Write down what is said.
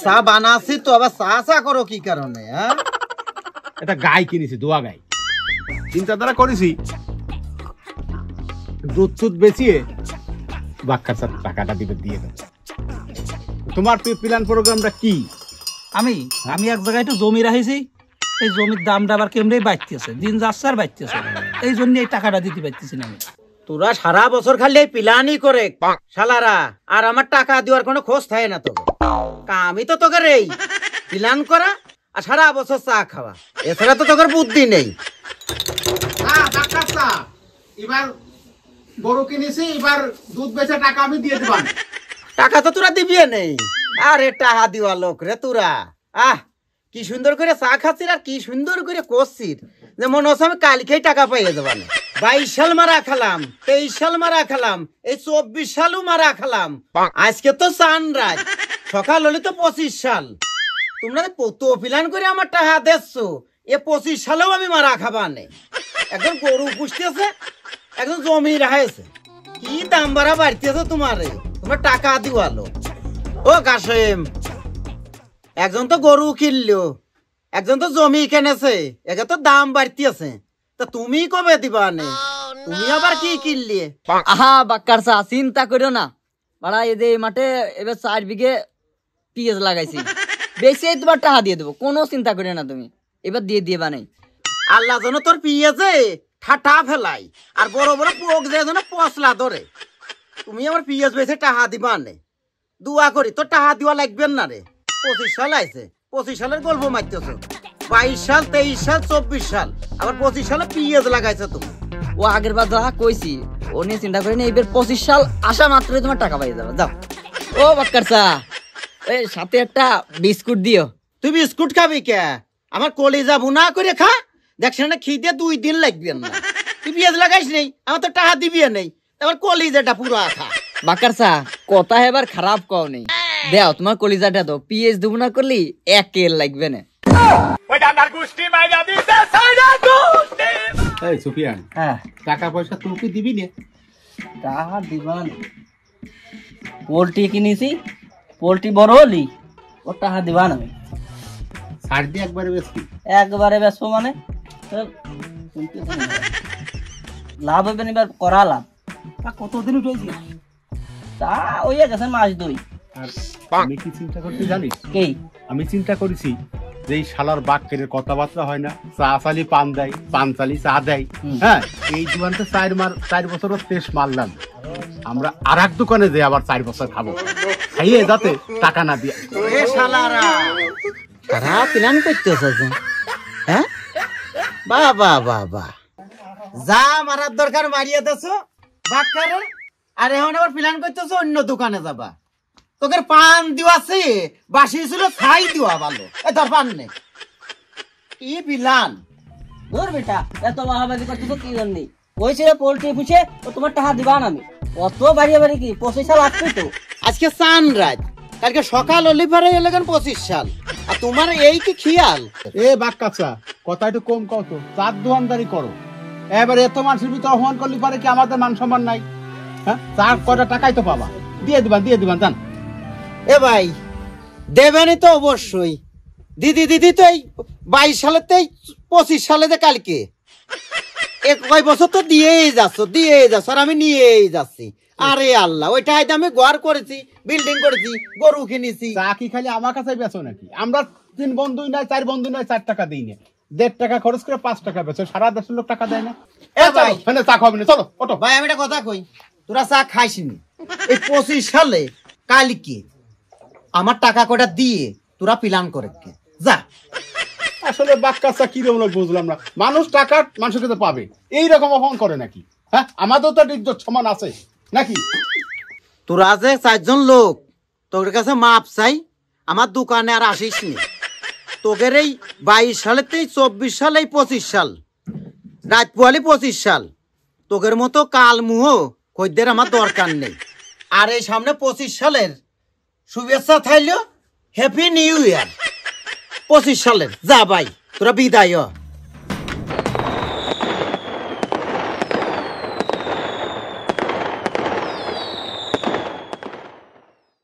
চা বানাছি তো, আবার চা চা করো কি কারণে? হ্যাঁ, এটা গাই কিনেছি, দোয়া গাই, চিন্তাধারা করেছি দুধ টুধ বেচিয়ে বাক্কার সাথে টাকাটা দিবে, দিয়ে দেবো। তোমার প্ল্যান প্রোগ্রামটা কি? আমি এক জায়গায় একটু জমি রাখেছি, এই জমির দামটা আবার কেমনি বাড়তেছে, দিন যাচ্ছে আর বাড়তেছে, এই জন্য এই টাকাটা দিতে পারতেছি না আমি। তোরা সারা বছর খালি প্ল্যানই করে শালারা, আর আমার টাকা দেওয়ার কোনো খোঁজ থাকে না তোকে। আমি তো তোকে এই প্ল্যান করা আর সারা বছর চা খাওয়া, এছাড়া তো তোকে বুদ্ধি নেই। এবার গরু কিনেছি, এবার দুধ বেচে টাকা আমি দিয়ে দেব। টাকা তো তোরা দিবি নেই, আরে টাকা দিওয়া লোক রে তোরা। কি সুন্দর করে চা খাচ্ছিস আর কি সুন্দর করে করছিস, যে মনে হচ্ছে আমি কালকেই টাকা পাইয়ে দেবো না। 22 সাল মারা খেলাম, 23 সাল মারা খেলাম, এই 24 সালও মারা খেলাম, আজকে তো সানরাইজ, সকাল হলে তো 25 সাল। তোমরা তো প্ল্যান করে আমার টাকা দেখছো, এ 25 সালেও আমি মারা খাবা নেই। একজন গরু পুষতেছে, একজন জমি রাখেছে, কি দাম বাড়া বাড়তেছে তোমারে, তোমরা টাকা দিওয়ালো। ও কাশেম, একজন তো গরু কিনলো, একজন তো জমি কিনেছে, একে তো দাম বাড়তেছে, তা তুমি কবে দিবা নে? তুমি আবার কি কিনলে? আহা বাক্কার চা, চিন্তা করিও না বাড়া, এই যে মাঠে এবার 4 বিঘে পিঁয়াজ লাগাইছি, বেশি তোমার টাকা দিয়ে দেবো, কোনো চিন্তা করিও না তুমি, এবার দিয়ে দিয়ে বানাই। আল্লাহ যেন তোর পিঁয়াজে ঠাটা ফেলাই আর বড় বড় পোক যে যেন পচলা ধরে। তুমি আমার পিঁয়াজ বেছে টাকা দিবা নে, দোয়া করি তোর টাকা দিওয়া লাগবেন না রে। 25 সাল আইছে, 25 সালের গল্প মারতেছ, 22 সাল 23 সাল 24 সাল, আবার 25 সালে পিঁয়াজ লাগাইছে তুমি। ও আগের বার যা কইছি ও নিয়ে চিন্তা করি না, এবার 25 সাল আসা মাত্রই তোমার টাকা পাই যাবে। যাও ও বাক্কার চা, এই সাথে একটা বিস্কুট দিও। তুই বিস্কুট খাবি কে? আমার কলিজা ভুনা করে খা, দেখছ না খিদে 2 দিন লাগবে না। তুই পেঁয়াজ লাগাইস নেই, আমার তো টাকা দিবি নেই, আমার কলিজাটা পুরো খা। বাক্কার চা, কথা এবার খারাপ কও নেই, দেও তোমার কলিজাটা দাও, পিএস দেবো না করলি একের লাগবে না। এই সুফিয়ান, টাকা পয়সা তুই কি দিবি না? টাকা দিবান, পোল্ট্রি কিনেছি, পোল্ট্রি বড় হলি ও টাকা দিবান আমি। ছাড় দিয়ে একবারে বেশি, একবারে বেসবো মানে লাভ হবে না, এবার করা লাভ। কতদিন উঠেছি তা ওইয়া গেছে মাস 2। আর আমি কি চিন্তা করতে জানিস? কি আমি চিন্তা করেছি যে এই শালার বাক্যের কথাবার্তা হয় না, চা চালি পান দেয়, পান চালি চা দেয়, হ্যাঁ, এই দোকানটা 4 বছর শেষ মারলাম, আমরা আর এক দোকানে যে আবার 4 বছর খাবো, খাইয়ে যাতে টাকা না দিয়ে। এ শালারা তারা প্ল্যান করতেছে, হ্যাঁ, বাহ বাহ বাহ বাহ, যা মারার দরকার মারিয়ে দেছো বাক্কারে, আর এখন আবার প্ল্যান করতেছো অন্য দোকানে যাবা। তোকে পান দিওয়াছে, বাসি ছিল ছাই দিওয়া ভালো, এ তোর পান নেই, কি প্ল্যান? ধর বেটা, এত বাহাবাদি করতেছো কি জন্য? ওই ছেলে পোল্ট্রি পুষে ও তোমার টাকা দিবান আমি, অত বাড়িয়ে বাড়ি কি 25 সাল আসবে তো। আজকে সানরাইজ, কালকে সকাল হলে পরে এলে 25 সাল, আর তোমার এই কি খেয়াল? এ বাক্কাচা, কথা একটু কম কত, চার দোকানদারি করো, এবার এত মানুষের ভিতরে অপমান করলে পারে কি আমাদের মান সম্মান নাই? হ্যাঁ, চার কটা টাকাই তো পাবা, দিয়ে দিবান জান। এ ভাই দেবেনই তো অবশ্যই, দিদি তো এই 22 সালেতেই 25 সালে যে কালকে কয় বছর তো দিয়েই যাচ্ছ আর আমি নিয়েই যাচ্ছি। আরে আল্লাহ, ওইটা হয়তো আমি ঘর করেছি, বিল্ডিং করেছি, গরু কিনেছি। চা কি খালি আমার কাছে বেচো নাকি? আমরা 3 বন্ধুই নয়, 4 বন্ধু নয়, 4 টাকা দিই না, 1.5 টাকা খরচ করে 5 টাকা বেচো, সারা দেশের লোক টাকা দেয় না। এ ভাই চা খাবি না, চলো ওটো। ভাই আমি একটা কথা কই, তোরা চা খাইসনি, এই 25 সালে কালকে আমার টাকা কটা দিয়ে তোরা প্ল্যান করে যা। আসলে বাক্কাচা কিরকম লোক বুঝলাম না, মানুষ টাকা মানুষের কাছে পাবে এইরকম অপমান করে নাকি? হ্যাঁ, আমাদের তো ইজ্জত সমান আছে নাকি? তোরা যে 4 জন লোক, তোর কাছে মাপ চাই, আমার দোকানে আর আসিস নি। তোদের এই 22 সালেতেই 24 সাল, এই 25 সাল, রাত পোয়ালি 25 সাল, তোদের মতো কাল মুহ খদ্দের আমার দরকার নেই। আর এই সামনে 25 সালের শুভেচ্ছা থাইল, হ্যাপি নিউ ইয়ার 25 সালের। যা ভাই, তোরা বিদায় হ।